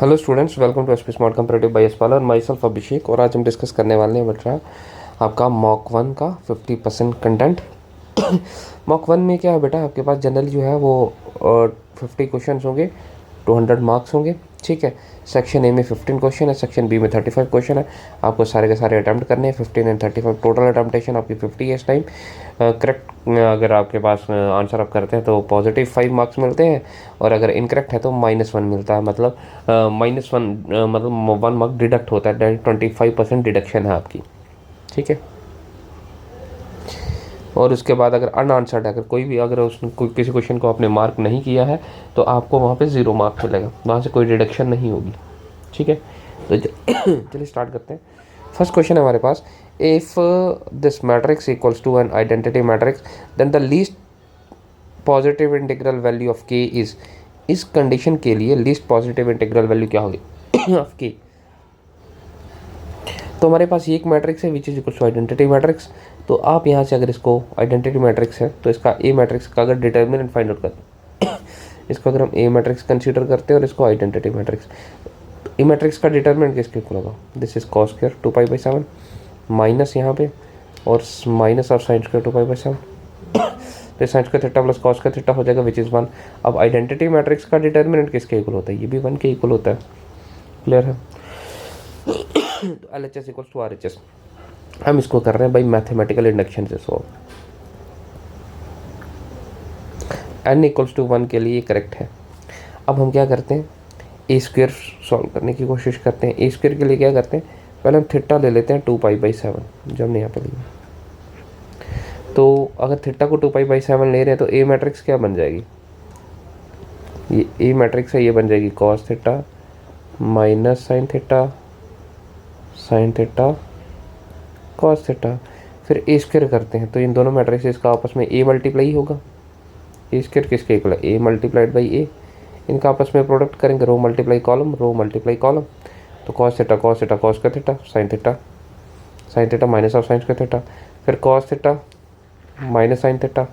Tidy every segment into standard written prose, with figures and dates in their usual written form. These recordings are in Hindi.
Hello students, welcome to SP smart comparative by Yashpal और माई सेल्फ अभिषेक। और आज हम डिस्कस करने वाले हैं बेटा आपका मॉक 1 का 50% कंटेंट। मॉक 1 में क्या है बेटा, आपके पास जनरल जो है वो 50 क्वेश्चन होंगे, 200 मार्क्स होंगे। ठीक है, सेक्शन ए में 15 क्वेश्चन है, सेक्शन बी में 35 क्वेश्चन है। आपको सारे के सारे अटैम्प्ट करने हैं, 15 एंड 35 टोटल अटैम्प्टेशन आपकी 50 है इस टाइम। करेक्ट अगर आपके पास आंसर आप करते हैं तो पॉजिटिव 5 मार्क्स मिलते हैं, और अगर इनकरेक्ट है तो -1 मिलता है। मतलब -1 मतलब 1 मार्क डिडक्ट होता है, 25% डिडक्शन है आपकी। ठीक है, और उसके बाद अगर अनआंसर्ड है, अगर कोई भी अगर उसने कोई किसी क्वेश्चन को आपने मार्क नहीं किया है तो आपको वहाँ पे 0 मार्क मिलेगा, वहाँ से कोई डिडक्शन नहीं होगी। ठीक है, तो चलिए स्टार्ट करते हैं। फर्स्ट क्वेश्चन है हमारे पास, if this matrix equals to an identity matrix then the least positive integral value of k is. इस कंडीशन के लिए लीस्ट पॉजिटिव इंटीग्रल वैल्यू क्या होगी ऑफ के। तो हमारे पास ये एक मैट्रिक्स है which is equal to identity matrix. तो आप यहाँ से अगर इसको आइडेंटिटी मैट्रिक्स है तो इसका ए मैट्रिक्स का अगर डिटर्मिनेंट फाइंड आउट करते हैं इसको अगर हम ए मैट्रिक्स कंसीडर करते हैं और इसको आइडेंटिटी मैट्रिक्स, तो ए मैट्रिक्स का डिटर्मिनेंट किसके इक्वल होगा, this is cos square 2π/7 minus यहाँ पे और माइनस ऑफ साइन स्क्वायर 2π/7 तो sine square theta plus cos square theta हो जाएगा विच इज़ 1। अब आइडेंटिटी मैट्रिक्स का डिटर्मिनेंट किसके इक्वल होता है, ये भी 1 के इक्वल होता है। क्लियर है। तो LHS इक्वल्स टू RHS हम इसको कर रहे हैं भाई मैथमेटिकल इंडक्शन से सॉल्व। n इक्वल्स टू 1 के लिए करेक्ट है। अब हम क्या करते हैं, ए स्क्वायर सॉल्व करने की कोशिश करते हैं। ए स्क्वायर के लिए क्या करते हैं, पहले हम थीटा ले लेते हैं 2π/7 जो हमने यहाँ पे लिया। तो अगर थीटा को 2π/7 ले रहे हैं तो ए मैट्रिक्स क्या बन जाएगी, ये ए मैट्रिक्स है, ये बन जाएगी cos theta minus sine theta sine theta cos theta. फिर ए स्क्वायर करते हैं तो इन दोनों मैट्रिक्स का आपस में ए मल्टीप्लाई होगा। ए स्क्वायर किसके इक्वल है, ए मल्टीप्लाइड बाई ए। इनका आपस में प्रोडक्ट करेंगे, row multiply column, row multiply column. तो cos theta cos theta cos का theta sine theta minus of sine square theta, फिर cos theta minus sine theta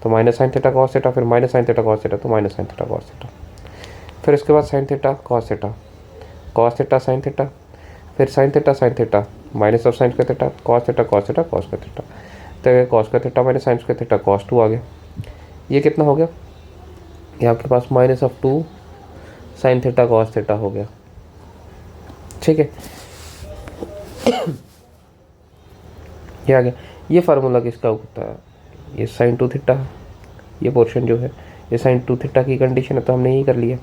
तो minus sine theta cos theta, फिर minus sine theta cos theta तो minus sine theta cos theta. फिर इसके बाद sine theta cos theta sine theta, फिर sine theta minus of sine square theta cos theta cos का थीटा। तो कॉस का theta minus sign square theta cos 2 आ गया। ये कितना हो गया, ये आपके पास -2 साइन थीटा कॉस थीटा हो गया। ठीक है, ये आ गया। ये फार्मूला किसका होता है, ये साइन 2 थीटा, ये पोर्शन जो है ये साइन 2 थीटा की कंडीशन है तो हमने यही कर लिया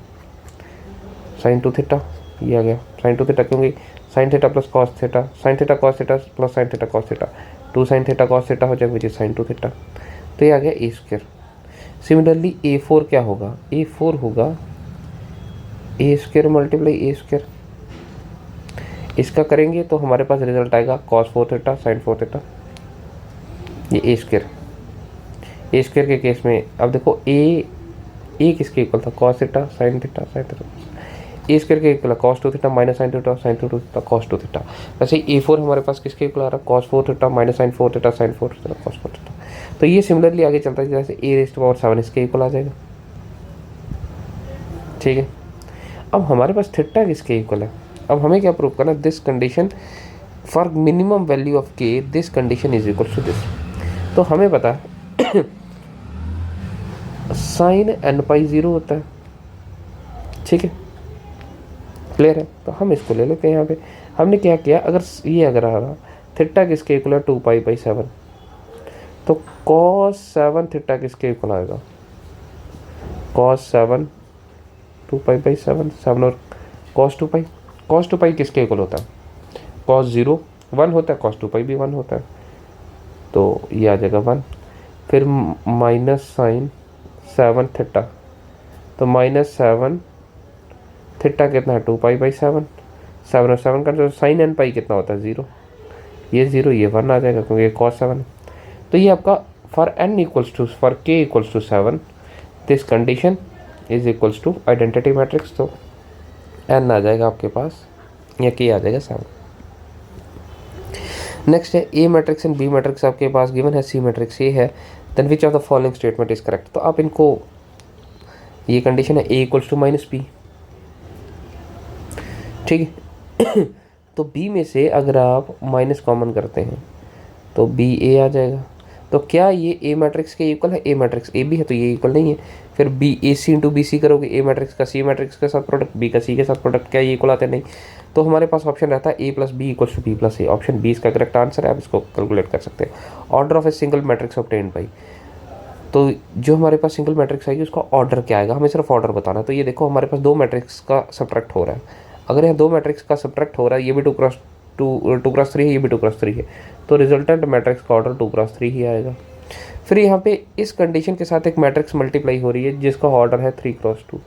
साइन 2 थीटा। ये आ गया साइन 2 थीटा, क्योंकि sine theta plus cos theta sine theta cos theta plus sign theta cos theta 2 sign theta cos theta हो जाएगा विच इज साइन 2 थीटा। तो ये आ गया ए स्क्वायर। सिमिलरली A4 क्या होगा, A4 होगा ए स्क्वायर मल्टीप्लाई ए स्क्वायर। इसका करेंगे तो हमारे पास रिजल्ट आएगा कॉस 4 थीटा साइन 4 थीटा। ये ए स्क्वायर के केस में अब देखो ए किसके इक्वल था, cos theta sine theta A square के equal cos 2 theta minus sine 2 theta cos 2 theta. वैसे A4 हमारे पास किसके इक्वल आ रहा है, cos 4 theta minus sine 4 theta sine 4 theta cos 4 theta. तो ये सिमिलरली आगे चलता है जैसे a⁻7 इसके इक्वल आ जाएगा। ठीक है, अब हमारे पास थीटा किसके इक्वल है, अब हमें क्या प्रूव करना, this condition for minimum value of k this condition is equal to this. तो हमें पता है साइन nπ0 होता है। ठीक है, क्लियर है। तो हम इसको ले लेते हैं। यहाँ पे हमने क्या किया, अगर ये अगर आ रहा थीटा किसके इक्वल है 2π/7 तो cos 7 थीटा किसके इक्वल आएगा, cos 7 2π/7 7 और cos 2π किसके इक्वल होता है, cos 0 1 होता है, cos 2π भी 1 होता है। तो ये आ जाएगा 1। फिर माइनस साइन 7 थीटा तो -7 थीटा कितना है 2π/7 7 और 7 का जो साइन nπ कितना होता है 0, ये 0 ये 1 आ जाएगा क्योंकि ये cos 7 है। तो ये आपका for k equals to 7 this condition is equals to identity matrix. तो n आ जाएगा आपके पास या k आ जाएगा 7। नेक्स्ट है A matrix and B matrix आपके पास गिवन है, सी मैट्रिक्स ये है, then which of the following statement is correct. तो आप इनको, ये कंडीशन है ए इक्वल्स टू -b, ठीक है। तो बी में से अगर आप माइनस कॉमन करते हैं तो बी ए आ जाएगा। तो क्या ये ए मैट्रिक्स के इक्वल है? ए मैट्रिक्स ए बी है तो ये इक्वल नहीं है। फिर बी ए सी इंटू बी सी करोगे, ए मैट्रिक्स का सी मैट्रिक्स के साथ प्रोडक्ट, बी का सी के साथ प्रोडक्ट, क्या ये इक्वल आते हैं? नहीं। तो हमारे पास ऑप्शन रहता है a plus b equals to b plus a. Option b इसका करेक्ट आंसर है, आप इसको कैलकुलेट कर सकते हैं। Order of a single matrix obtained by, तो जो हमारे पास सिंगल मैट्रिक्स आएगी उसका ऑर्डर क्या आएगा, हमें सिर्फ ऑर्डर बताना है। तो ये देखो हमारे पास दो मैट्रिक्स का सब्ट्रैक्ट हो रहा है। अगर यहाँ दो मैट्रिक्स का सब्ट्रैक्ट हो रहा है, ये भी टू क्रॉस थ्री है, ये भी टू क्रॉस थ्री है, तो रिजल्टेंट मैट्रिक्स का ऑर्डर टू क्रॉस थ्री ही आएगा। फिर यहाँ पे इस कंडीशन के साथ एक मैट्रिक्स मल्टीप्लाई हो रही है जिसका ऑर्डर है 3x2।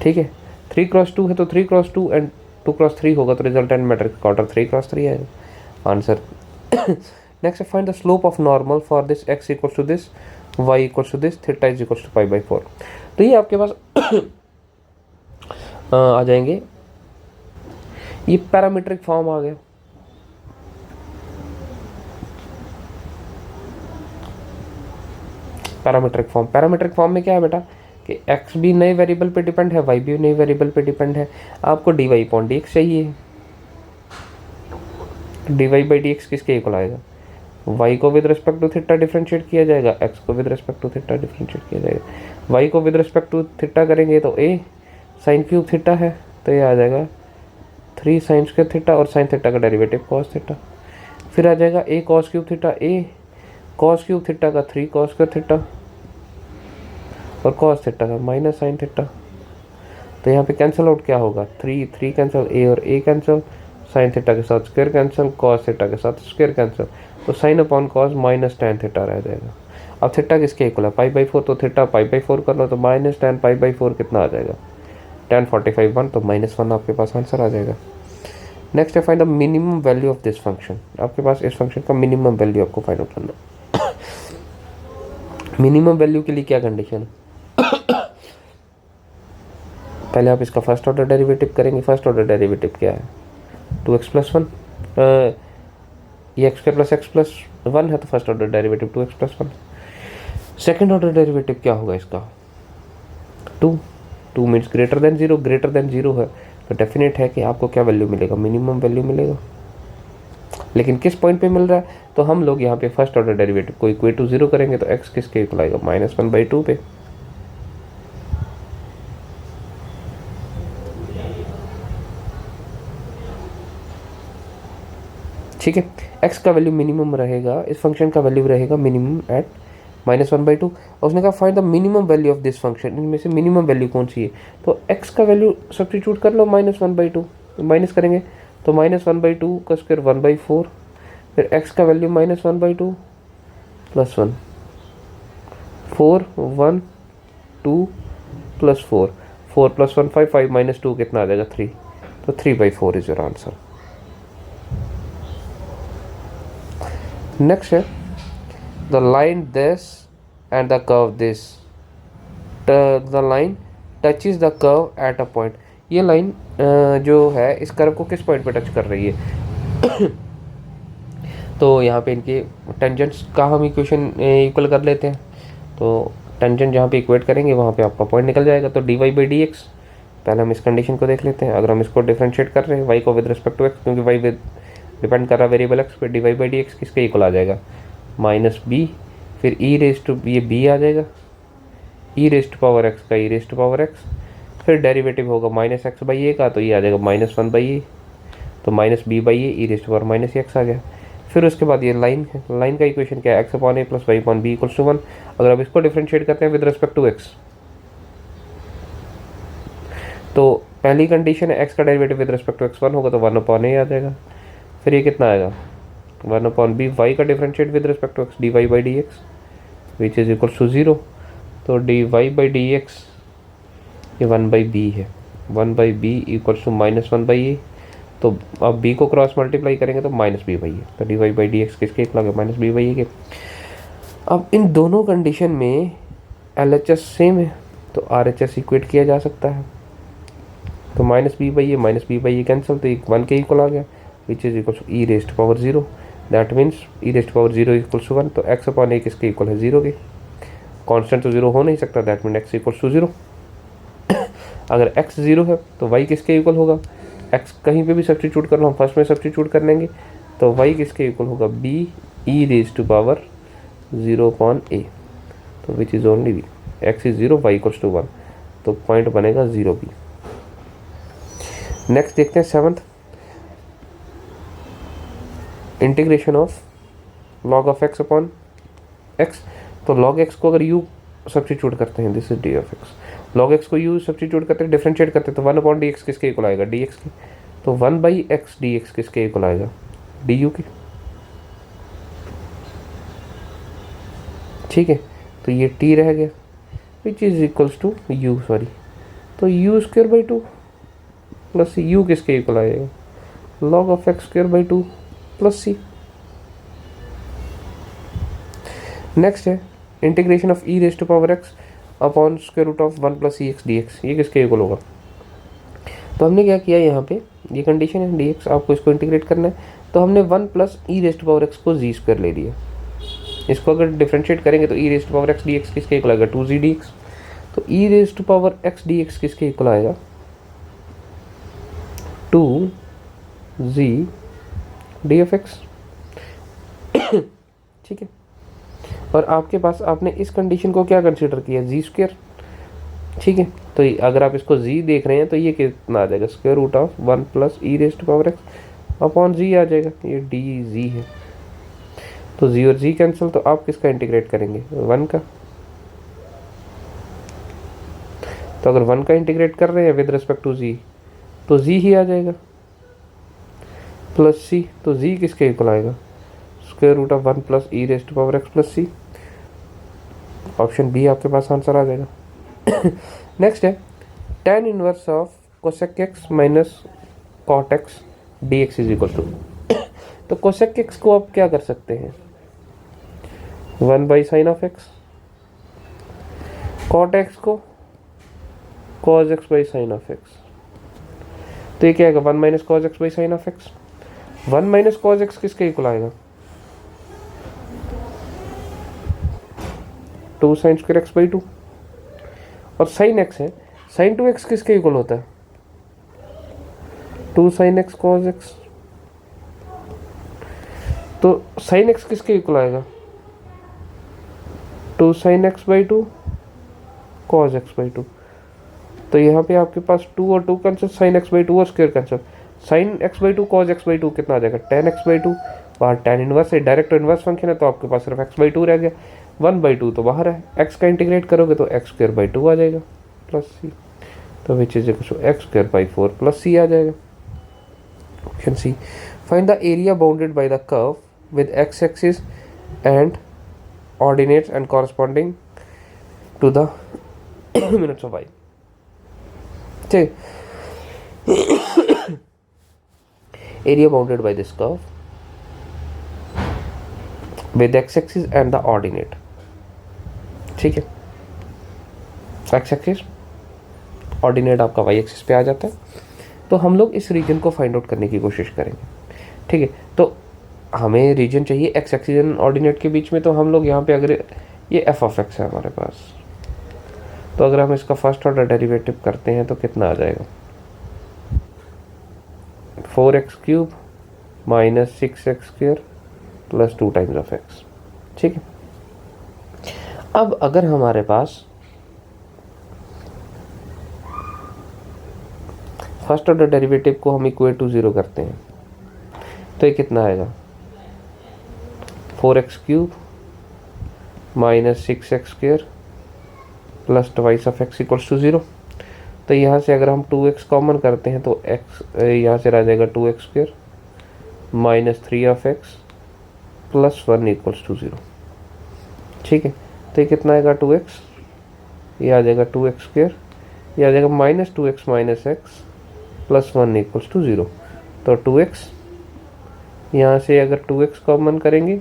ठीक है, 3x2 है तो 3x2 एंड 2x3 होगा, तो रिजल्टेंट मैट्रिक्स का ऑर्डर 3x3 आएगा। Answer. Next, find the slope of normal for this x equals to this, y equals to this, theta is equals to π/4। तो ये आपके पास आ जाएंगे, ये पैरामीट्रिक फॉर्म आ गया। पैरामीट्रिक फॉर्म में क्या है बेटा कि x भी नए वेरिएबल पे डिपेंड है, y भी नए वेरिएबल पे डिपेंड है। आपको dy/dx चाहिए। dy/dx किसके इक्वल आएगा? y को with respect to theta differentiate किया जाएगा, x को with respect to theta differentiate किया जाएगा। y को विद रिस्पेक्ट टू थीटा करेंगे तो a साइन क्यूब थीटा है, तो ये आ जाएगा 3 साइन स्क्वायर थीटा, और साइन थीटा का डेरिवेटिव कॉस थीटा। फिर आ जाएगा a cos cube theta, a cos cube theta का 3 कॉस स्क्वायर थीटा, और कॉस थीटा का माइनस साइन थीटा। तो यहाँ पे कैंसिल आउट क्या होगा? 3 कैंसिल, a और a कैंसिल, साइन थीटा के साथ स्क्वायर कैंसिल, कॉस थीटा के साथ स्क्वायर कैंसिल, तो sine upon cos minus tan theta रह जाएगा। अब थीटा किसके इक्वल है? π/4, तो थीटा π/4 कर लो तो माइनस tan π/4 कितना आ जाएगा? tan 45 1, तो -1 आपके पास आंसर आ जाएगा। नेक्स्ट है find the minimum value of this function. आपके पास इस फंक्शन का मिनिमम वैल्यू आपको फाइंड आउट करना। मिनिमम वैल्यू के लिए क्या कंडीशन है? पहले आप इसका फर्स्ट ऑर्डर डेरिवेटिव करेंगे। फर्स्ट ऑर्डर डेरिवेटिव क्या है? 2x प्लस 1, ये x² प्लस x प्लस 1 है, तो first order derivative 2x plus 1। Second order derivative क्या होगा इसका? 2 मीन्स ग्रेटर देन 0 है, तो डेफिनेट है कि आपको क्या वैल्यू मिलेगा? मिनिमम वैल्यू मिलेगा। लेकिन किस पॉइंट पे मिल रहा है? तो हम लोग यहाँ पे फर्स्ट ऑर्डर डेरिवेटिव को इक्वेट टू 0 करेंगे, तो x किसके इक्वल आएगा? -1/2 पे। ठीक है, x का वैल्यू मिनिमम रहेगा, इस फंक्शन का वैल्यू रहेगा मिनिमम एट -1/2। और उसने कहा find the minimum value of this function, इनमें से मिनिमम वैल्यू कौन सी है? तो x का वैल्यू सब्स्टिट्यूट कर लो, -1/2 माइनस करेंगे तो -1/2 का स्क्वायर 1/4, फिर x का value -1/2 plus 1, 4 1 2 plus 4 plus 1 5 5 minus 2 कितना आ जाएगा? 3, तो 3/4 इज योर आंसर। नेक्स्ट है the line this and the curve this, the line touches the curve at a point. ये लाइन जो है इस कर्व को किस पॉइंट पे टच कर रही है? तो यहाँ पे इनके टेंजेंट्स का हम इक्वेशन इक्वल कर लेते हैं। तो टेंजेंट जहाँ पे इक्वेट करेंगे वहाँ पे आपका पॉइंट निकल जाएगा। तो dy/dx, पहले हम इस कंडीशन को देख लेते हैं। अगर हम इसको डिफरेंशिएट कर रहे हैं y को विद रिस्पेक्ट टू x, क्योंकि y विद डिपेंड कर रहा है वेरिएबल x पे, dy/dx किसके इक्वल आ जाएगा? -b, फिर e रेज टू, ये b आ जाएगा, e raise to power x का e raise to power x, फिर डेरिवेटिव होगा -x/a का, तो ये आ जाएगा -1/a, तो -b/a e raise to power -x आ गया। फिर उसके बाद ये लाइन है, लाइन का इक्वेशन क्या है? x/a plus y/b equals to 1। अगर आप इसको डिफरेंशिएट करते हैं विद रिस्पेक्ट टू x, तो पहली कंडीशन है x का derivative with respect to x 1 होगा, तो 1/a आ जाएगा। फिर ये कितना आएगा? 1/b, y का differentiate with respect to x dy/dx which is equals to 0, तो dy/dx ये 1/b है, 1/b इक्वल्स टू -1/a, तो अब b को क्रॉस मल्टीप्लाई करेंगे तो -b/a, तो dy/dx किसके इक्वल आ गया? -b/a के। अब इन दोनों कंडीशन में LHS सेम है, तो RHS इक्वेट किया जा सकता है। तो -b/a कैंसिल, तो 1 के इक्वल आ गया, which is equal to e raise to power 0, that means e raise to power 0 equals to 1, तो x/a किसके इक्वल है? 0 के। कांस्टेंट तो 0 हो नहीं सकता, that mean x equals to 0। अगर x 0 है तो y किसके इक्वल होगा, x कहीं पे भी सब्स्टिट्यूट कर लो, हम फर्स्ट में सब्स्टिट्यूट कर लेंगे तो y किसके इक्वल होगा, b e raise to power 0 upon a, तो which is only b, x is 0 y equals to 1, तो पॉइंट बनेगा 0 b। नेक्स्ट देखते हैं 7th, integration of log of x upon x। तो log x को अगर u सब्स्टिट्यूट करते हैं, this is d of x, log x को u सब्स्टिट्यूट करते हैं, डिफरेंशिएट करते हैं, तो 1 अपॉन डी एक्स किसके इक्वल आएगा, डी एक्स की, तो 1 बाई एक्स डी एक्स किसके इक्वल आएगा, डी यू की। ठीक है, तो ये t रह गया which is equals to u, sorry, तो u square by 2 plus u किसके इक्वल आएगा, log of x square by 2 plus c। Next है integration of e raise to power x upon square root of 1 plus e x d x, ये किसके इक्वल होगा। तो हमने क्या किया, यहाँ पे ये कंडीशन है डी एक्स, आपको इसको इंटीग्रेट करना है, तो हमने 1 plus e raise to power x को जी स्क्वायर ले लिया। इसको अगर डिफरेंशिएट करेंगे तो e raise to power x d x किसके इक्वल आएगा, 2z डी एक्स, तो e raise to power x d x किसके इक्वल आएगा, 2z डी ऑफ एक्स। ठीक है, और आपके पास आपने इस कंडीशन को क्या कंसीडर किया, जी स्क्वायर। ठीक है, तो अगर आप इसको जी देख रहे हैं तो ये कितना आ जाएगा, square root of 1 plus e raise to power x upon g आ जाएगा, ये डी जी है, तो जी और जी कैंसिल, तो आप किसका इंटीग्रेट करेंगे, 1 का। तो अगर 1 का इंटीग्रेट कर रहे हैं विद रिस्पेक्ट टू जी, तो जी ही आ जाएगा प्लस सी, तो जी किसके इक्वल आएगा, square root of 1 plus e raise to power x plus c. Option b आपके पास आंसर आ जाएगा। नेक्स्ट है tan inverse of cosec x minus cot x d x is equal to, तो कोसेक एक्स को आप क्या कर सकते हैं, 1 by sine of x, cot x को cos x by sine of x, तो ये क्या आएगा, 1 minus cos x by sine of x. 1 minus cos x किसके इक्वल आएगा, 2 साइन स्क्वायर एक्स बाई 2, और साइन एक्स है, साइन 2x किसके इक्वल होता है, 2 साइन एक्स कॉज एक्स, तो साइन एक्स किसके इक्वल आएगा, 2 sine x by 2 cause x by 2, तो यहाँ पे आपके पास 2 और 2 कैंसिल, साइन एक्स बाई 2 और square cancel, sine x by 2 cause x by 2 कितना आ जाएगा, tan एक्स बाई 2, बाहर tan इनवर्स है, डायरेक्ट इनवर्स फंक्शन है, तो आपके पास सिर्फ एक्स बाई 2 रह गया, 1 बाई 2 तो बाहर है, एक्स का इंटीग्रेट करोगे तो एक्स स्क्वायर बाई 2 आ जाएगा प्लस सी, तो which is equal to x square by 4 plus सी आ जाएगा। Option c, find the area bounded by the curve with x axis and ordinates and corresponding to the minutes of y. ठीक, area bounded by this curve with x axis and the ordinate। ठीक है, x axis ऑर्डिनेट आपका y एक्सिस पे आ जाता है, तो हम लोग इस रीजन को फाइंड आउट करने की कोशिश करेंगे। ठीक है, तो हमें रीजन चाहिए x एक्सिस एंड ऑर्डिनेट के बीच में, तो हम लोग यहाँ पे अगर ये f ऑफ x है हमारे पास, तो अगर हम इसका फर्स्ट ऑर्डर डेरिवेटिव करते हैं तो कितना आ जाएगा, 4x cube minus 6x square plus 2 times of x। ठीक है, अब अगर हमारे पास फर्स्ट ऑर्डर डेरिवेटिव को हम इक्वेट टू 0 करते हैं तो ये कितना आएगा, 4x cube minus 6x square plus twice of x equals to 0। तो यहाँ से अगर हम 2x कॉमन करते हैं तो x यहाँ से रह जाएगा 2x square minus 3 of x plus 1 equals to 0। ठीक है, तो ये कितना आएगा 2x, ये आ जाएगा 2x स्क्वायर, ये आ जाएगा minus 2x minus x plus 1 equals to 0। तो 2x यहाँ से अगर 2x कॉमन करेंगे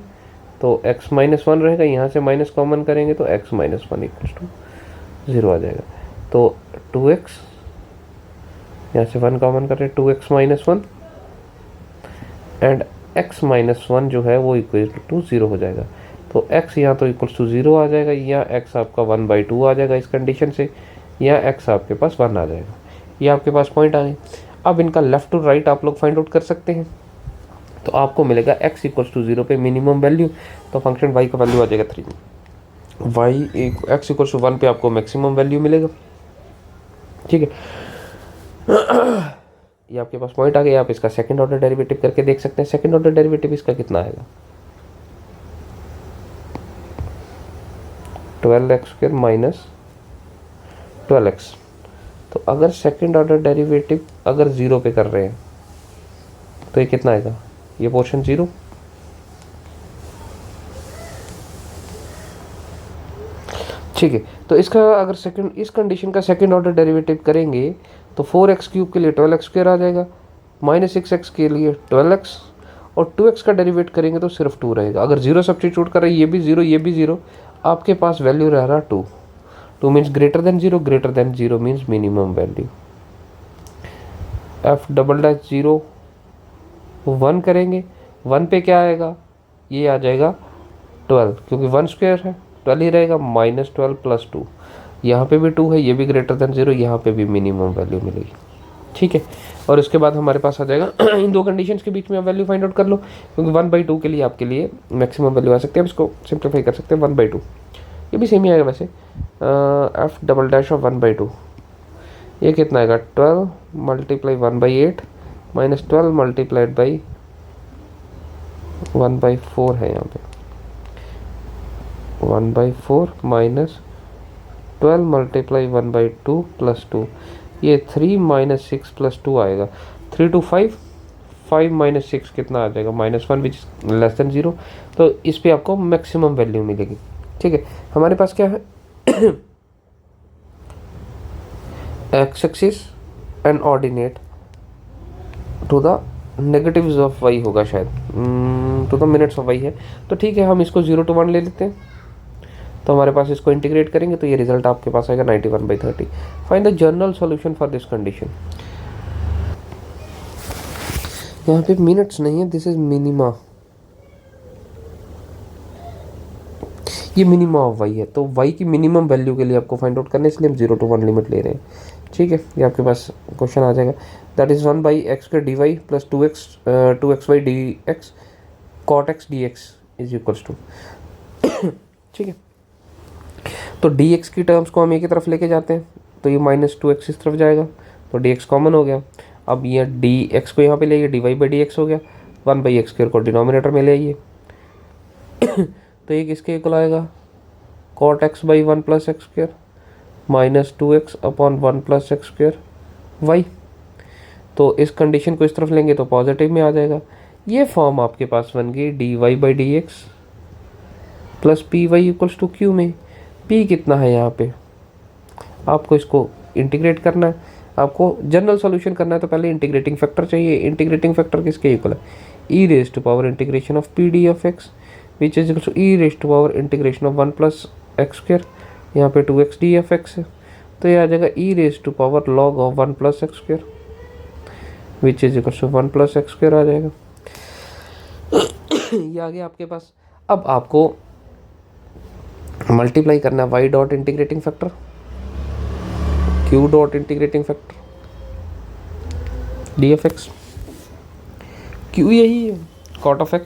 तो x माइनस 1 रहेगा, यहाँ से माइनस कॉमन करेंगे तो x माइनस 1 इक्वल्स टू 0 आ जाएगा। तो 2x यहाँ से 1 कॉमन कर रहे हैं, 2x minus 1 and x minus 1 जो है वो इक्वल टू 0 हो जाएगा। तो x यहाँ तो इक्वल्स टू 0 आ जाएगा, या x आपका 1/2 आ जाएगा इस कंडीशन से, या x आपके पास 1 आ जाएगा। ये आपके पास पॉइंट आ गए। अब इनका लेफ्ट टू राइट आप लोग फाइंड आउट कर सकते हैं। तो आपको मिलेगा x इक्वल्स टू 0 पे मिनिमम वैल्यू, तो फंक्शन y का वैल्यू आ जाएगा 3, y x इक्वल्स टू 1 पे आपको मैक्सिमम वैल्यू मिलेगा। ठीक है, ये आपके पास पॉइंट आ गया। आप इसका सेकंड ऑर्डर डेरिवेटिव करके देख सकते हैं। सेकंड ऑर्डर डेरिवेटिव इसका कितना आएगा, 12x² माइनस 12x। तो अगर सेकंड ऑर्डर डेरिवेटिव अगर 0 पे कर रहे हैं तो ये कितना आएगा, ये पोर्शन 0। ठीक है, तो इसका अगर सेकंड इस कंडीशन का सेकंड ऑर्डर डेरिवेटिव करेंगे तो 4x³ के लिए 12x² आ जाएगा, -6x के लिए 12x, और 2x का डेरिवेट करेंगे तो सिर्फ 2 रहेगा। अगर 0 सब्स्टिट्यूट कर रहे हैं, ये भी 0 ये भी 0, आपके पास वैल्यू रह रहा 2। 2 means greater than 0, greater than 0 means minimum value. f'0 1 करेंगे, 1 पे क्या आएगा, ये आ जाएगा 12, क्योंकि 1² है 12 ही रहेगा, -12 + 2, यहाँ पे भी 2 है, ये भी ग्रेटर देन 0, यहाँ पे भी मिनिमम वैल्यू मिलेगी। ठीक है, और इसके बाद हमारे पास आ जाएगा इन दो कंडीशंस के बीच में आप वैल्यू फाइंड आउट कर लो, क्योंकि 1/2 के लिए आपके लिए मैक्सिमम वैल्यू आ सकती है। अब इसको सिंप्लीफाई कर सकते हैं 1/2, ये भी सेम ही आएगा वैसे। f'(1/2) ये कितना आएगा, 12 × 1/8 -12 × 1/4 है यहाँ पे, 1/4 -12 × 1/2 + 2, ये 3 - 6 + 2 आएगा, 3 to 5, 5 - 6 कितना आ जाएगा, -1 विच लेस देन 0। तो इस पे आपको मैक्सिमम वैल्यू मिलेगी। ठीक है, हमारे पास क्या है x axis and ordinate to the negatives of y होगा शायद, to the minutes of y है। तो ठीक है, हम इसको 0 to 1 ले लेते हैं। तो हमारे पास इसको इंटीग्रेट करेंगे तो ये रिजल्ट आपके पास आएगा 91/30। Find the general solution for this condition. यहाँ पे मिनट्स नहीं है, दिस इज मिनिमा, ये मिनिमा ऑफ y है। तो y की मिनिमम वैल्यू के लिए आपको फाइंड आउट करना है, इसलिए हम 0 to 1 लिमिट ले रहे हैं। ठीक है, ये आपके पास क्वेश्चन आ जाएगा, that is 1/x² dy + 2xy dx cot x dx is equals to. ठीक है, तो dx की टर्म्स को हम एक ही तरफ लेके जाते हैं, तो ये -2x इस तरफ जाएगा, तो dx कॉमन हो गया। अब ये dx को यहाँ पे ले आइए, dy/dx हो गया, 1/x² को डिनोमिनेटर में ले आइए तो ये किसके इक्वल आएगा, cot x/1 + x² -2x / 1 + x² y। तो इस कंडीशन को इस तरफ लेंगे तो पॉजिटिव में आ जाएगा। ये फॉर्म आपके पास बन गई dy/dx + py = q में। p कितना है यहाँ पे, आपको इसको इंटीग्रेट करना है, आपको जनरल सॉल्यूशन करना है, तो पहले इंटीग्रेटिंग फैक्टर चाहिए। इंटीग्रेटिंग फैक्टर किसके इक्वल है, e⁻∫ pd of x which is equal to e⁻∫ 1 + x², यहाँ पे 2x d of x है, तो ये आ जाएगा e⁻log 1 + x² which is equal to 1 + x² आ जाएगा। ये आ गया आपके पास। अब आपको मल्टीप्लाई करना है y dot integrating factor, q dot integrating factor d of x, q यही है cot of x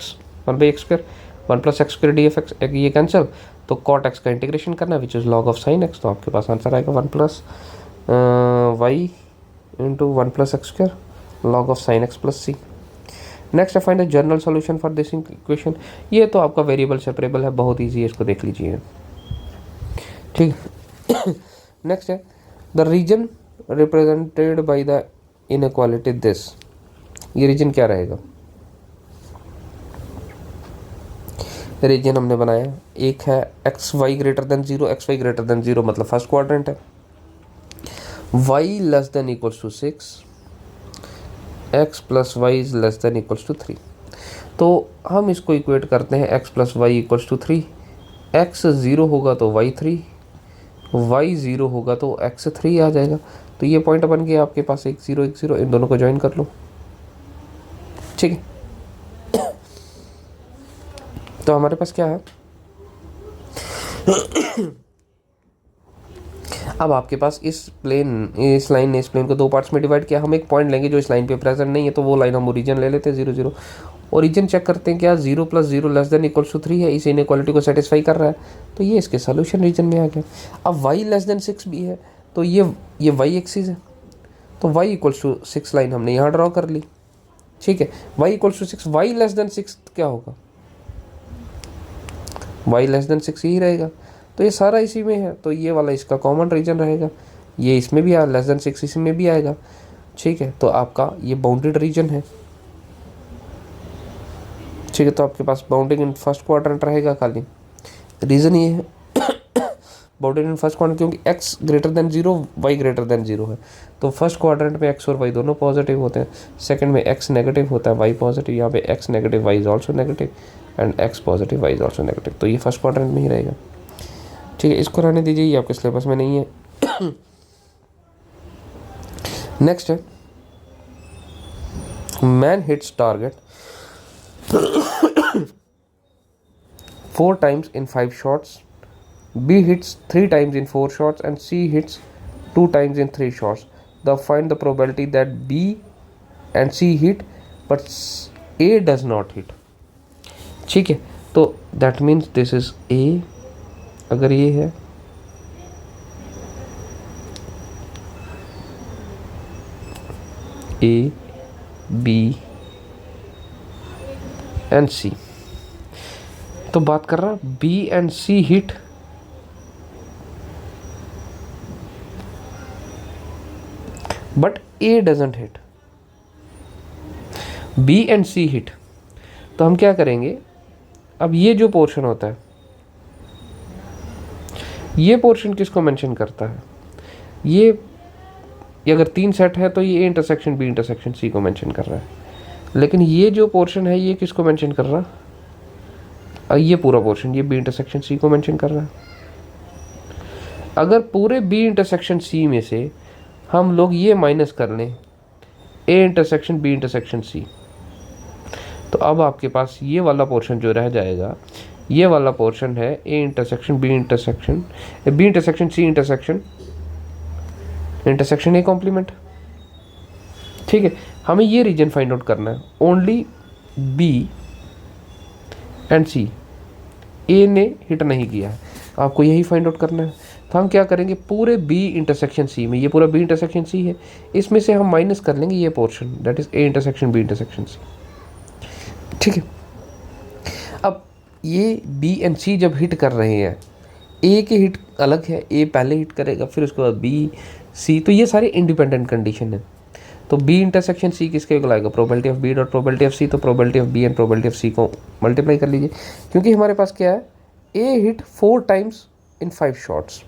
1/x², 1 + x² d of x, ये कैंसिल, तो cot x का इंटीग्रेशन करना है which is log of sin x, तो आपके पास आंसर आएगा 1 + y × 1 + x² log of sin x + c। Next find the general solution for this equation. ये तो आपका वेरिएबल सेपरेबल है, बहुत ईजी है, इसको देख लीजिए। ठीक है, नेक्स्ट है the region represented by the inequality this. ये रीजन क्या रहेगा, रीजन हमने बनाया, एक है xy > 0, xy > 0 मतलब फर्स्ट क्वाड्रेंट है, y < 6, x + y < 3। तो हम इसको इक्वेट करते हैं x + y = 3, x 0 होगा तो y 3, y 0 होगा तो x 3 आ जाएगा। तो ये पॉइंट बन गया आपके पास 1 0 1 0, इन दोनों को ज्वाइन कर लो। ठीक है, तो हमारे पास क्या है अब आपके पास इस लाइन ने इस प्लेन को दो पार्ट्स में डिवाइड किया, हम एक पॉइंट लेंगे जो इस लाइन पे प्रेजेंट नहीं है, तो वो लाइन हम ओरिजिन ले लेते हैं 0 0। ओरिजिन चेक करते हैं क्या 0 + 0 <= 3 है, इस इनइक्वालिटी को सेटिस्फाई कर रहा है, तो ये इसके सोल्यूशन रीजन में आ गया। अब y < 6 भी है, तो ये y एक्सिस है, तो y = 6 लाइन हमने यहाँ ड्रॉ कर ली। ठीक है, y = 6, y < 6 क्या होगा, y < 6 ही रहेगा, तो ये सारा इसी में है, तो ये वाला इसका कॉमन रीजन रहेगा, ये इसमें भी आया <6 इसमें भी आएगा। ठीक है, तो आपका ये बाउंडेड रीजन है। ठीक है, तो आपके पास बाउंडिंग इन फर्स्ट क्वाड्रेंट रहेगा खाली, रीज़न ये है बाउंडेड इन फर्स्ट क्वाड्रेंट, क्योंकि x > 0 y > 0 है, तो फर्स्ट क्वाड्रेंट में x और y दोनों पॉजिटिव होते हैं, सेकंड में x नेगेटिव होता है y पॉजिटिव, यहाँ पे x negative y is also negative and x positive y is also negative, तो ये फर्स्ट क्वाड्रेंट में ही रहेगा। ठीक है, इसको रहने दीजिए, ये आपके सिलेबस में नहीं है। नेक्स्ट है man hits target 4 times in 5 shots, B hits 3 times in 4 shots and C hits 2 times in 3 shots. Now find the probability that B and C hit but A does not hit. ठीक है, तो that means this is A, अगर ये है A, B and C, तो बात कर रहा B and C hit but A doesn't hit, B and C hit, तो हम क्या करेंगे, अब ये जो पोर्शन होता है, ये पोर्शन किसको मेंशन करता है, ये अगर 3 सेट है तो ये A intersection B intersection C को मेंशन कर रहा है, लेकिन ये जो पोर्शन है ये किसको मेंशन कर रहा है, ये पूरा पोर्शन ये B इंटरसेक्शन C को मेंशन कर रहा है। अगर पूरे B इंटरसेक्शन C में से हम लोग ये माइनस कर लें A intersection B intersection C, तो अब आपके पास ये वाला पोर्शन जो रह जाएगा, ये वाला पोर्शन है A intersection B intersection C intersection A complement. ठीक है, हमें ये रीजन फाइंड आउट करना है, only B and C, A ने हिट नहीं किया है, आपको यही फाइंड आउट करना है। तो हम क्या करेंगे, पूरे B इंटरसेक्शन C में, ये पूरा B इंटरसेक्शन C है, इसमें से हम माइनस कर लेंगे ये portion, that is A intersection B intersection C। ठीक है, अब ये B एंड C जब हिट कर रहे हैं, A की हिट अलग है, A पहले हिट करेगा फिर उसके बाद B C, तो ये सारे इंडिपेंडेंट कंडीशन है। तो B इंटरसेक्शन C किसके इक्वल आएगा, probability of B dot probability of C, तो probability of B and probability of C को मल्टीप्लाई कर लीजिए, क्योंकि हमारे पास क्या है, A hit 4 times in 5 shots,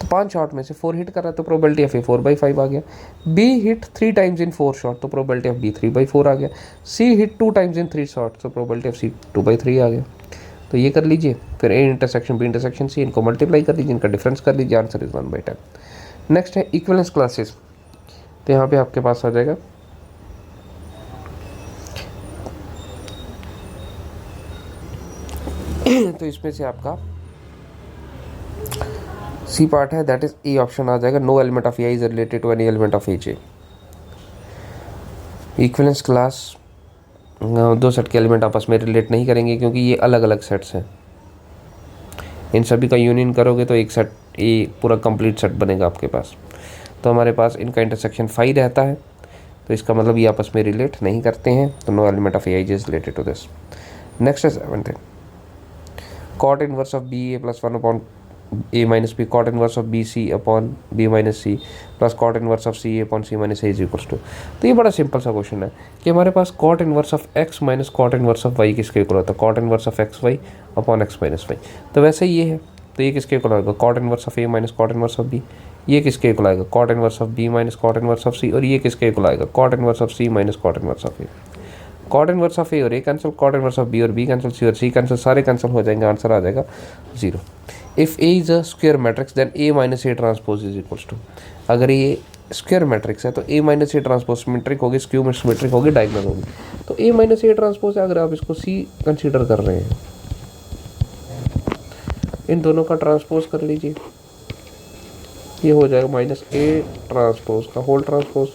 तो 5 शॉट में से 4 हिट कर रहा है, तो प्रोबेबिलिटी ऑफ A 4/5 आ गया। B hit 3 times in 4 shot, तो प्रोबेबिलिटी ऑफ B 3/4 आ गया। C hit 2 times in 3 shot, तो प्रोबेबिलिटी ऑफ C 2/3 आ गया। तो ये कर लीजिए, फिर A intersection B intersection C, इनको मल्टीप्लाई कर लीजिए, इनका डिफरेंस कर लीजिए, आंसर इज 1/10। नेक्स्ट है इक्विवेलेंस क्लासेस, तो यहाँ पे आपके पास आ जाएगा तो इसमें से आपका सी पार्ट है, दैट इज ए ऑप्शन आ जाएगा, no element of A is related to any element of H. Equivalence class, दो सेट के एलिमेंट आपस में रिलेट नहीं करेंगे क्योंकि ये अलग अलग सेट्स हैं, इन सभी का यूनियन करोगे तो एक सेट, ए पूरा कंप्लीट सेट बनेगा आपके पास। तो हमारे पास इनका इंटरसेक्शन 5 रहता है, तो इसका मतलब ये आपस में रिलेट नहीं करते हैं, तो no element of A is related to this. Next है 7th, cot inverse of B A plus 1 upon a minus b, cot inverse of bc upon b minus c plus cot inverse of ca upon c minus a is equals to। तो ये बड़ा सिंपल सा क्वेश्चन है कि हमारे पास cot inverse of x minus cot inverse of y किसके इक्वल होता है, cot inverse of x y upon x minus y। तो वैसे ये है, तो ये किसके इक्वल आएगा, cot inverse of a minus cot inverse of b, ये किसके इक्वल आएगा, cot inverse of b minus cot inverse of c, और ये किसके इक्वल आएगा, cot inverse of c minus cot inverse of a। cot inverse of a और a cancel, cot inverse of b और b कैंसिल, c और c कैंसिल, सारे कैंसिल हो जाएंगे, आंसर आ जाएगा 0। If a is a square matrix then a minus a transpose is equals to, अगर ये स्क्वायर मैट्रिक्स है तो a minus a transpose symmetric होगी, स्क्यू में सिमेट्रिक होगी, डायगोनल होगी, तो a माइनस a ट्रांसपोज है, अगर आप इसको c कंसीडर कर रहे हैं, इन दोनों का ट्रांसपोज कर लीजिए, ये हो जाएगा माइनस ए ट्रांसपोज का होल ट्रांसपोज।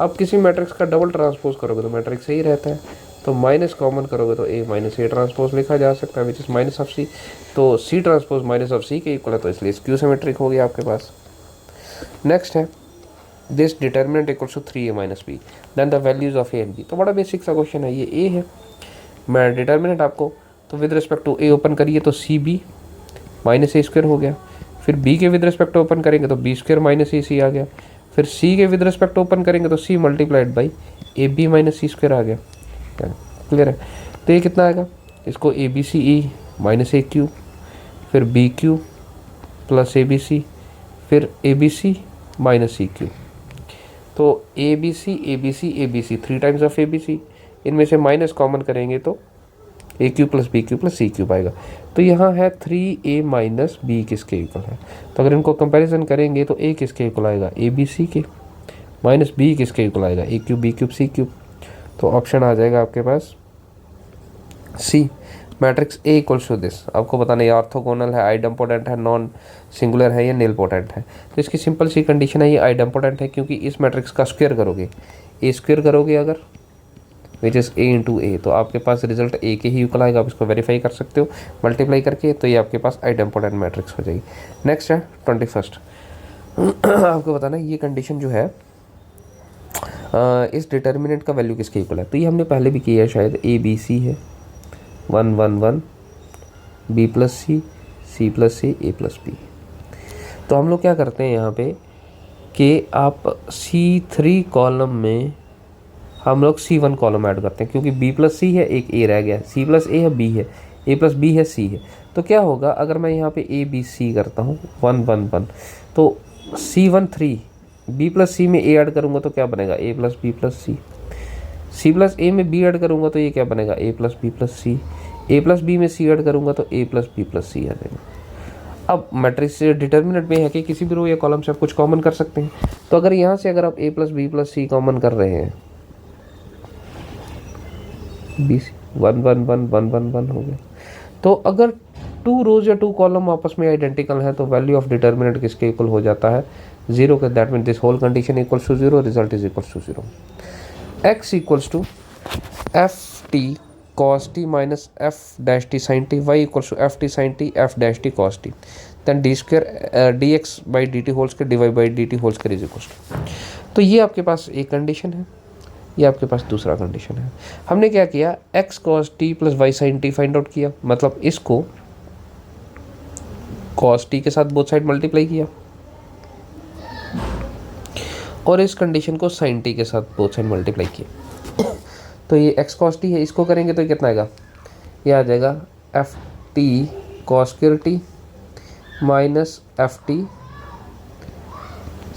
अब किसी मैट्रिक्स का डबल ट्रांसपोज करोगे तो मैट्रिक्स सही रहता है, तो माइनस कॉमन करोगे तो ए माइनस ए ट्रांसपोज लिखा जा सकता है विच इज़ माइनस ऑफ सी। तो सी ट्रांसपोज माइनस ऑफ सी के इक्वल है, तो इसलिए स्क्यू सिमेट्रिक हो गया आपके पास। नेक्स्ट है this determinant equals to 3a minus B then the values of A and B. तो बड़ा बेसिक सा क्वेश्चन है, ये ए है, मैं डिटर्मिनेंट आपको, तो with respect to A open करिए तो C B minus A square हो गया, फिर बी के विद रिस्पेक्ट ओपन करेंगे तो B square minus A C आ गया, फिर सी के विद रिस्पेक्ट ओपन करेंगे तो C multiplied by A B minus C square आ गया। क्लियर है? तो ये कितना आएगा, इसको A B C E minus A Q, फिर B Q plus A B C, फिर A B C minus C Q. तो A B C A B C A B C 3 times of A B c, इनमें से माइनस कॉमन करेंगे तो a q plus b Q plus c cube आएगा। तो यहाँ है 3a माइनस बी किसके इक्वल है, तो अगर इनको कंपैरिजन करेंगे तो a किसके इक्वल आएगा, ए बी सी के, माइनस बी किसके इक्वल आएगा, a cube b cube c cube. तो ऑप्शन आ जाएगा आपके पास c, matrix a equals to this. आपको बताना ये ऑर्थोगोनल है, आइडेम्पोटेंट है, नॉन सिंगुलर है या नीलपोटेंट है। तो इसकी सिंपल सी कंडीशन है ये आइडेम्पोटेंट है, क्योंकि इस मैट्रिक्स का स्क्वायर करोगे, ए स्क्वायर करोगे अगर विच इज़ ए इंटू ए, तो आपके पास रिजल्ट ए के ही इक्वल आएगा। आप इसको वेरीफाई कर सकते हो मल्टीप्लाई करके, तो ये आपके पास आइडेम्पोटेंट मैट्रिक्स हो जाएगी। नेक्स्ट है 21st आपको बताना ये कंडीशन जो है इस डिटर्मिनेंट का वैल्यू किसके इक्वल है। तो ये हमने पहले भी किया है शायद, ए बी सी है 1 1 1 बी प्लस सी प्लस ए प्लस बी। तो हम लोग क्या करते हैं यहाँ पे कि आप C3 कॉलम में हम लोग C1 कॉलम ऐड करते हैं, क्योंकि B प्लस सी है, एक ए रह गया, C प्लस ए है, B है, A प्लस बी है, C है। तो क्या होगा अगर मैं यहाँ पे A B C करता हूँ 1 1 1, तो C1 3, B प्लस सी में A ऐड करूँगा तो क्या बनेगा, A plus B plus C, C plus A में B ऐड करूँगा तो ये क्या बनेगा, A plus B plus C, A plus B में C ऐड करूँगा तो A प्लस बी प्लस सी आ जाएगा। अब मैट्रिक्स डिटर्मिनेंट में है कि किसी भी रो या कॉलम से आप कुछ कॉमन कर सकते हैं। तो अगर यहाँ से अगर आप A plus B plus C common कर रहे हैं, बी सी 1 1 1 1 1 1 हो गया। तो अगर 2 रोज या 2 कॉलम आपस में आइडेंटिकल है तो वैल्यू ऑफ डिटर्मिनेंट किसके इक्वल हो जाता है, 0 के। That mean this whole condition equals to 0, result is equals to 0। X equals to f T cos T minus f dash t sine t, y equals to f T sine t f dash t cos t, then d square d x by D t whole square divide by D t whole square is equals to. तो ये आपके पास एक कंडीशन है, ये आपके पास दूसरा कंडीशन है। हमने क्या किया, x cos t plus y sine t find out किया, मतलब इसको कॉस टी के साथ बोथ साइड मल्टीप्लाई किया और इस कंडीशन को साइन टी के साथ बोथ साइड मल्टीप्लाई किया। तो ये एक्स कॉस टी है, इसको करेंगे तो कितना आएगा, ये आ जाएगा F T cos square t minus F T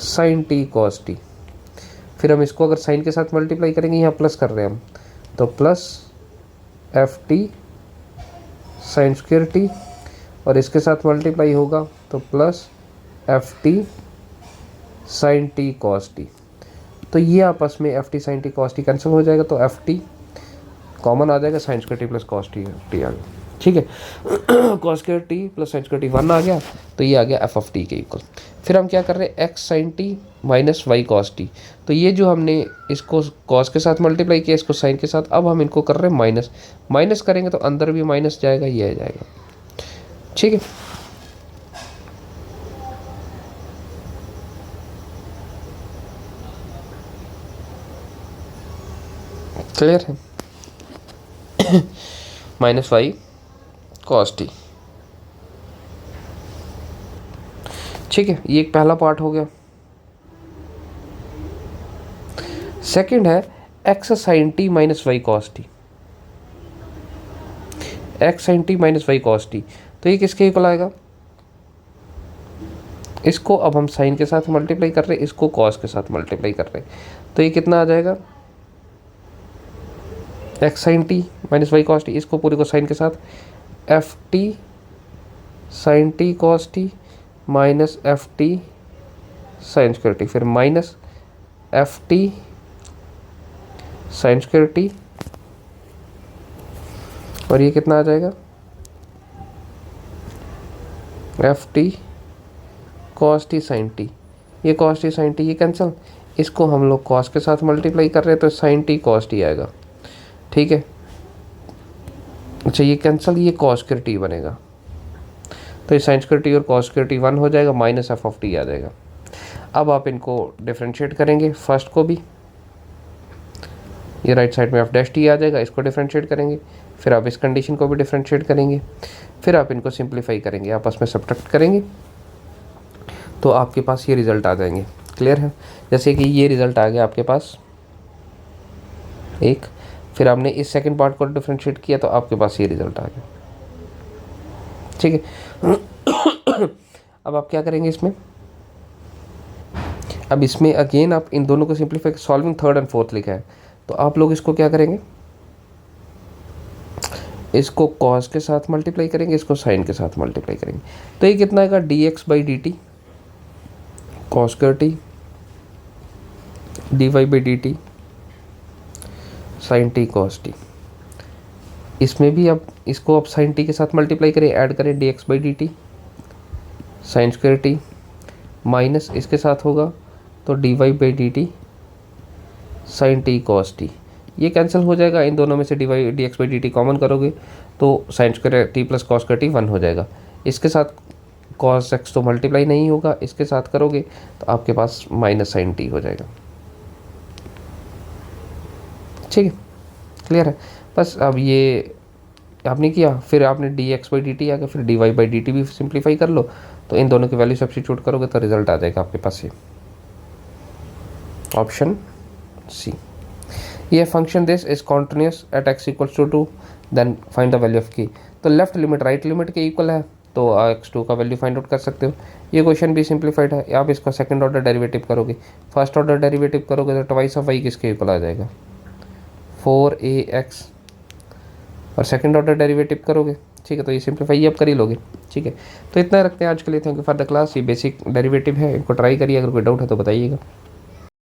sine T cos t. फिर हम इसको अगर साइन के साथ मल्टीप्लाई करेंगे, यहाँ प्लस कर रहे हैं हम, तो plus F T sine square T, और इसके साथ मल्टीप्लाई होगा तो plus F T sine T cos T. तो ये आपस में F T sine T cos T cancel हो जाएगा, तो एफ टी कॉमन आ जाएगा, sine square T plus cos T T आ गया, ठीक है। Cos square T plus sine square T 1 आ गया, तो ये आ गया एफ ऑफ टी के इक्वल। फिर हम क्या कर रहे हैं, x sine T minus Y cos T. तो ये जो हमने इसको कॉस के साथ मल्टीप्लाई किया, इसको साइन के साथ, अब हम इनको कर रहे हैं माइनस, माइनस करेंगे तो अंदर भी माइनस जाएगा, ये आ जाएगा, ठीक है। क्लियर है, माइनस वाई कॉस टी, ठीक है। ये एक पहला पार्ट हो गया। सेकंड है x sine T minus Y cos t, x sine T minus Y cos T. तो ये किसके इक्वल आएगा, इसको अब हम साइन के साथ मल्टीप्लाई कर रहे हैं, इसको कॉस के साथ मल्टीप्लाई कर रहे हैं, तो ये कितना आ जाएगा, X sine T minus Y cos T, इसको पूरे को साइन के साथ F T sine T cos T minus F T sine square T, फिर minus F T sine square T, और ये कितना आ जाएगा, F T cos T sine T. ये कॉस टी साइन टी ये कैंसिल, इसको हम लोग कॉस के साथ मल्टीप्लाई कर रहे हैं तो साइन टी कॉस टी आएगा, ठीक है। अच्छा ये कैंसिल, ये कॉस स्क्वायर टी बनेगा, तो ये साइन स्क्वायर टी और कॉस स्क्वायर टी 1 हो जाएगा, माइनस एफ ऑफ टी आ जाएगा। अब आप इनको डिफ्रेंशिएट करेंगे, फर्स्ट को भी, ये राइट साइड में एफ डैश टी आ जाएगा, इसको डिफ्रेंशिएट करेंगे, फिर आप इस कंडीशन को भी डिफ्रेंशिएट करेंगे, फिर आप इनको सिंप्लीफाई करेंगे, आपस में सब्ट्रैक्ट करेंगे, तो आपके पास ये रिज़ल्ट आ जाएंगे। क्लियर है? जैसे कि ये रिज़ल्ट आ गया आपके पास एक, फिर आपने इस सेकंड पार्ट को डिफ्रेंशिएट किया तो आपके पास ये रिज़ल्ट आ गया, ठीक है। अब आप क्या करेंगे इसमें, अब इसमें अगेन आप इन दोनों को simplify, solving third and fourth लिखा है, तो आप लोग इसको क्या करेंगे, इसको कॉस के साथ मल्टीप्लाई करेंगे, इसको साइन के साथ मल्टीप्लाई करेंगे, तो ये कितना आएगा, d x by D t cos square t d Y by D t sine T cos t. इसमें भी अब इसको आप साइन टी के साथ मल्टीप्लाई करें, ऐड करें d x by D t sine square t, minus इसके साथ होगा तो d Y by D t sine T cos t, ये कैंसिल हो जाएगा, इन दोनों में से d y d x by D t common करोगे तो sine square T plus cos square T 1 हो जाएगा, इसके साथ कॉस एक्स तो मल्टीप्लाई नहीं होगा, इसके साथ करोगे तो आपके पास माइनस साइन टी हो जाएगा, ठीक है। क्लियर है? बस अब ये आपने किया, फिर आपने D x by D T आ गया, फिर D Y by D T भी सिंप्लीफाई कर लो, तो इन दोनों की वैल्यू सब्स्टिट्यूट करोगे तो रिजल्ट आ जाएगा आपके पास ये ऑप्शन सी। ये function this is continuous at x equals to 2, then find the value of की, तो लेफ्ट लिमिट राइट लिमिट के इक्वल है तो x2 का वैल्यू फाइंड आउट कर सकते हो। ये क्वेश्चन भी सिंप्लीफाइड है, आप इसका सेकंड ऑर्डर डेरिवेटिव करोगे, फर्स्ट ऑर्डर डेरिवेटिव करोगे तो ट्वाइस ऑफ y किसके इक्वल आ जाएगा, 4ax, और सेकंड ऑर्डर डेरिवेटिव करोगे, ठीक है, तो ये सिंप्लीफाई आप कर ही लोगे, ठीक है। तो इतना रखते हैं आज के लिए, thank you for the class. ये बेसिक डेरिवेटिव है, इनको ट्राई करिए, अगर कोई डाउट है तो बताइएगा।